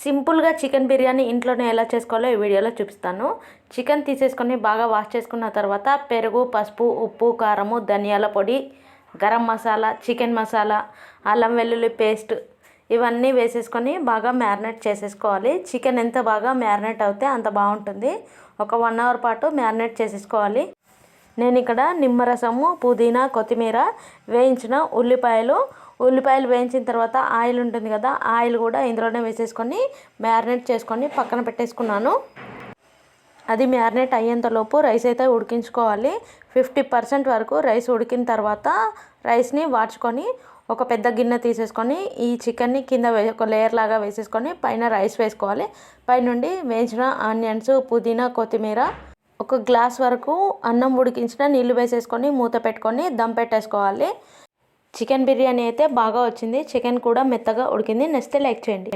సింపుల్గా చికెన్ బిర్యానీ ఇంట్లోనే ఎలా చేసుకోవాలో ఈ వీడియోలో చూపిస్తాను. చికెన్ తీసేసుకొని బాగా వాష్ చేసుకున్న తర్వాత పెరుగు, పసుపు, ఉప్పు, కారము, ధనియాల పొడి, గరం మసాలా, చికెన్ మసాలా, అల్లం వెల్లుల్లి పేస్ట్ ఇవన్నీ వేసేసుకొని బాగా మ్యారినేట్ చేసేసుకోవాలి. చికెన్ ఎంత బాగా మ్యారినేట్ అవుతే అంత బాగుంటుంది. ఒక 1 అవర్ పాటు మ్యారినేట్ చేసేసుకోవాలి. నేను ఇక్కడ నిమ్మరసము, పుదీనా, కొత్తిమీర, వేయించిన ఉల్లిపాయలు వేయించిన తర్వాత ఆయిల్ ఉంటుంది కదా, ఆయిల్ కూడా ఇందులోనే వేసేసుకొని మ్యారినేట్ చేసుకొని పక్కన పెట్టేసుకున్నాను. అది మ్యారినేట్ అయ్యేంతలోపు రైస్ అయితే ఉడికించుకోవాలి. 50% వరకు రైస్ ఉడికిన తర్వాత రైస్ని వాడ్చుకొని ఒక పెద్ద గిన్నె తీసేసుకొని ఈ చికెన్ని కింద ఒక లేయర్ లాగా వేసేసుకొని పైన రైస్ వేసుకోవాలి. పైనుండి వేయించిన ఆనియన్స్, పుదీనా, కొత్తిమీర, ఒక గ్లాస్ వరకు అన్నం ఉడికించిన నీళ్ళు వేసేసుకొని మూత పెట్టుకొని దమ్ పెట్టేసుకోవాలి. చికెన్ బిర్యానీ అయితే బాగా వచ్చింది. చికెన్ కూడా మెత్తగా ఉడికింది. నచ్చితే లైక్ చేయండి.